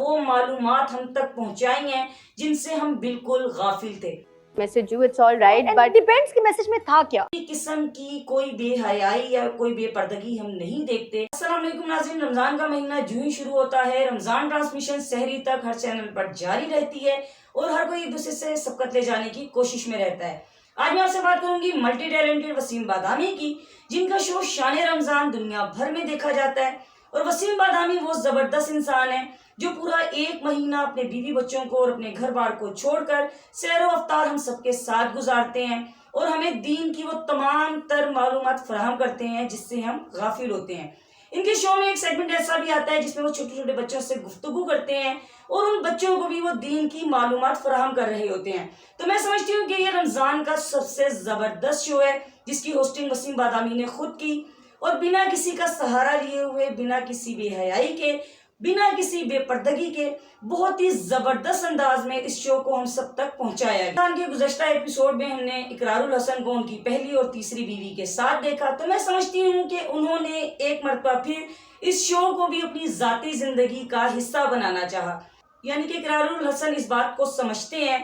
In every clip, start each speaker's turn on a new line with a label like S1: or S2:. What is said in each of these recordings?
S1: وہ معلومات ہم تک پہنچائی ہیں جن سے ہم بالکل غافل تھے۔
S2: Message you it's all right but depends کے میسج میں تھا کیا؟
S1: قسم کی کوئی بے حیائی یا کوئی بے پردگی ہم نہیں دیکھتے۔ السلام علیکم ناظرین، رمضان کا مہینہ جو ہی شروع ہوتا ہے رمضان ٹرانسمیشن سحری تک ہر چینل پر جاری رہتی ہے اور ہر کوئی ایک دوسرے سے سبقت لے جانے کی کوشش میں رہتا ہے۔ آج میں آپ سے بات کروں گی ملٹی ٹیلنٹڈ وسیم بادامی کی، جن کا شو شان رمضان دنیا بھر میں دیکھا جاتا ہے۔ اور وسیم بادامی وہ زبردست انسان ہے جو پورا ایک مہینہ اپنے بیوی بچوں کو اور اپنے گھر بار کو چھوڑ کر سیر و افطار ہم سب کے ساتھ گزارتے ہیں اور ہمیں دین کی وہ تمام تر معلومات فراہم کرتے ہیں جس سے ہم غافل ہوتے ہیں۔ ان کے شو میں ایک سیگمنٹ ایسا بھی آتا ہے جس میں وہ چھوٹے چھوٹے بچوں سے گفتگو کرتے ہیں اور ان بچوں کو بھی وہ دین کی معلومات فراہم کر رہے ہوتے ہیں۔ تو میں سمجھتی ہوں کہ یہ رمضان کا سب سے زبردست شو ہے جس کی ہوسٹنگ وسیم بادامی نے خود کی، اور بنا کسی کا سہارا لیے ہوئے، بنا کسی بے حیائی کے، بنا کسی بے پردگی کے بہت ہی زبردست انداز میں اس شو کو ہم سب تک پہنچایا ہے۔ رمضان کے گزشتہ ایپیسوڈ میں ہم نے اقرار الحسن کو ان کی پہلی اور تیسری بیوی کے ساتھ دیکھا، تو میں سمجھتی ہوں کہ انہوں نے ایک مرتبہ پھر اس شو کو بھی اپنی ذاتی زندگی کا حصہ بنانا چاہا۔ یعنی کہ اقرار الحسن اس بات کو سمجھتے ہیں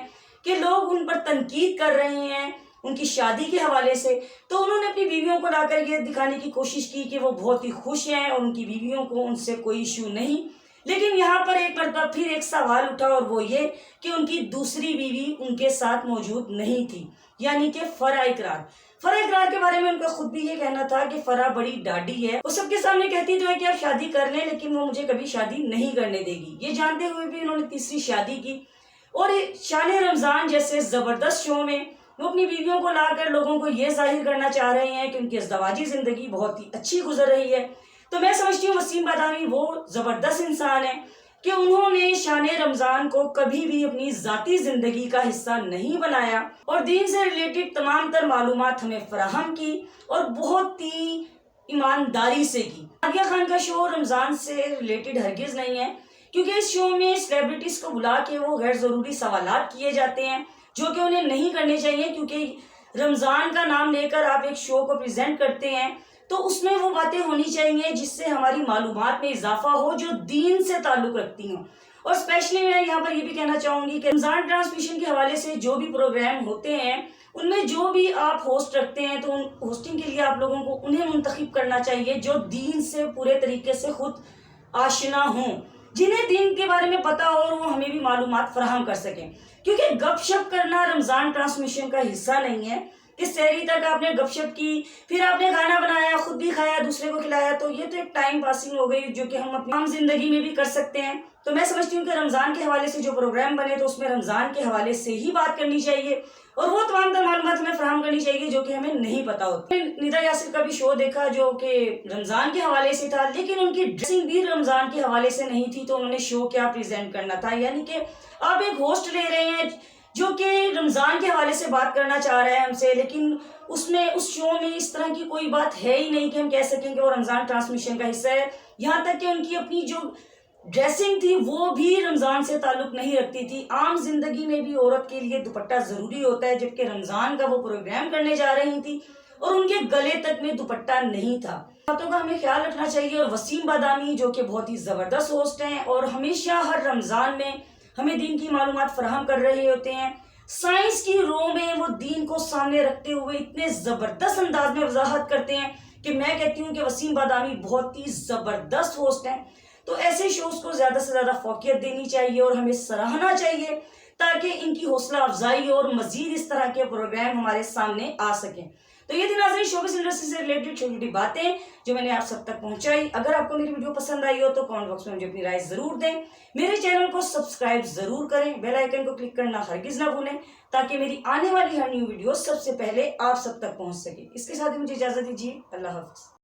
S1: کہ لوگ ان پر تنقید کر رہے ہیں ان کی شادی کے حوالے سے، تو انہوں نے اپنی بیویوں کو لا کر یہ دکھانے کی کوشش کی کہ وہ بہت ہی خوش ہیں اور ان کی بیویوں کو ان سے کوئی ایشو نہیں۔ لیکن یہاں پر ایک مرتبہ پھر ایک سوال اٹھا اور وہ یہ کہ ان کی دوسری بیوی ان کے ساتھ موجود نہیں تھی، یعنی کہ فرح اقرار۔ فرح اقرار کے بارے میں ان کا خود بھی یہ کہنا تھا کہ فرح بڑی ڈاڈی ہے، وہ سب کے سامنے کہتی تو ہے کہ آپ شادی کر لیں لیکن وہ مجھے کبھی شادی نہیں کرنے دے گی۔ یہ جانتے ہوئے بھی انہوں نے تیسری شادی کی، اور شان رمضان جیسے زبردست شو میں وہ اپنی بیویوں کو لا کر لوگوں کو یہ ظاہر کرنا چاہ رہے ہیں کہ ان کی ازدواجی زندگی بہت ہی اچھی گزر رہی ہے۔ تو میں سمجھتی ہوں وسیم بادامی وہ زبردست انسان ہے کہ انہوں نے شان رمضان کو کبھی بھی اپنی ذاتی زندگی کا حصہ نہیں بنایا اور دین سے ریلیٹڈ تمام تر معلومات ہمیں فراہم کی اور بہت ہی ایمانداری سے کی۔ عالیہ خان کا شو رمضان سے ریلیٹڈ ہرگز نہیں ہے، کیونکہ اس شو میں سیلیبریٹیز کو بلا کے وہ غیر ضروری سوالات کیے جاتے ہیں جو کہ انہیں نہیں کرنے چاہیے، کیونکہ رمضان کا نام لے کر آپ ایک شو کو پریزنٹ کرتے ہیں تو اس میں وہ باتیں ہونی چاہیے جس سے ہماری معلومات میں اضافہ ہو، جو دین سے تعلق رکھتی ہوں۔ اور اسپیشلی میں یہاں پر یہ بھی کہنا چاہوں گی کہ رمضان ٹرانسمیشن کے حوالے سے جو بھی پروگرام ہوتے ہیں ان میں جو بھی آپ ہوسٹ رکھتے ہیں تو ان ہوسٹنگ کے لیے آپ لوگوں کو انہیں منتخب کرنا چاہیے جو دین سے پورے طریقے سے خود آشنا ہوں، جنہیں دین کے بارے میں پتا ہو اور وہ ہمیں بھی معلومات فراہم کر سکیں۔ کیونکہ گپ شپ کرنا رمضان ٹرانسمیشن کا حصہ نہیں ہے کہ سحری تک آپ نے گپ شپ کی، پھر آپ نے کھانا بنایا، خود بھی کھایا، دوسرے کو کھلایا، تو یہ تو ایک ٹائم پاسنگ ہو گئی جو کہ ہم اپنی عام زندگی میں بھی کر سکتے ہیں۔ تو میں سمجھتی ہوں کہ رمضان کے حوالے سے جو پروگرام بنے تو اس میں رمضان کے حوالے سے ہی بات کرنی چاہیے اور وہ تمام تر معلومات ہمیں فراہم کرنی چاہیے جو کہ ہمیں نہیں پتا ہوتی۔ ندا یاسر کا بھی شو دیکھا جو کہ رمضان کے حوالے سے تھا، لیکن ان کی ڈریسنگ بھی رمضان کے حوالے سے نہیں تھی، تو انہوں نے شو کیا پریزنٹ کرنا تھا؟ یعنی کہ آپ ایک ہوسٹ لے رہے ہیں جو کہ رمضان کے حوالے سے بات کرنا چاہ رہا ہے ہم سے، لیکن اس شو میں اس طرح کی کوئی بات ہے ہی نہیں کہ ہم کہہ سکیں کہ وہ رمضان ٹرانسمیشن کا حصہ ہے۔ یہاں تک کہ ان کی اپنی جو ڈریسنگ تھی وہ بھی رمضان سے تعلق نہیں رکھتی تھی۔ عام زندگی میں بھی عورت کے لیے دوپٹہ ضروری ہوتا ہے، جبکہ رمضان کا وہ پروگرام کرنے جا رہی تھی اور ان کے گلے تک میں دوپٹہ نہیں تھا۔ باتوں کا ہمیں خیال رکھنا چاہیے، اور وسیم بادامی جو کہ بہت ہی زبردست ہوسٹ ہیں اور ہمیشہ ہر رمضان میں ہمیں دین کی معلومات فراہم کر رہے ہوتے ہیں، سائنس کی رو میں وہ دین کو سامنے رکھتے ہوئے اتنے زبردست انداز میں وضاحت کرتے ہیں کہ میں کہتی ہوں کہ وسیم بادامی بہت ہی زبردست ہوسٹ ہیں۔ تو ایسے شوز کو زیادہ سے زیادہ فوقیت دینی چاہیے اور ہمیں سراہنا چاہیے تاکہ ان کی حوصلہ افزائی اور مزید اس طرح کے پروگرام ہمارے سامنے آ سکیں۔ تو یہ تھی ناظرین شوبز انڈسٹری سے ریلیٹڈ چھوٹی چھوٹی باتیں جو میں نے آپ سب تک پہنچائی۔ اگر آپ کو میری ویڈیو پسند آئی ہو تو کامنٹ باکس میں مجھے اپنی رائے ضرور دیں، میرے چینل کو سبسکرائب ضرور کریں، بیل آئیکن کو کلک کرنا ہرگز نہ بھولیں تاکہ میری آنے والی ہر نیو ویڈیو سب سے پہلے آپ سب تک پہنچ سکے۔ اس کے ساتھ ہی مجھے اجازت دیجیے، اللہ حافظ۔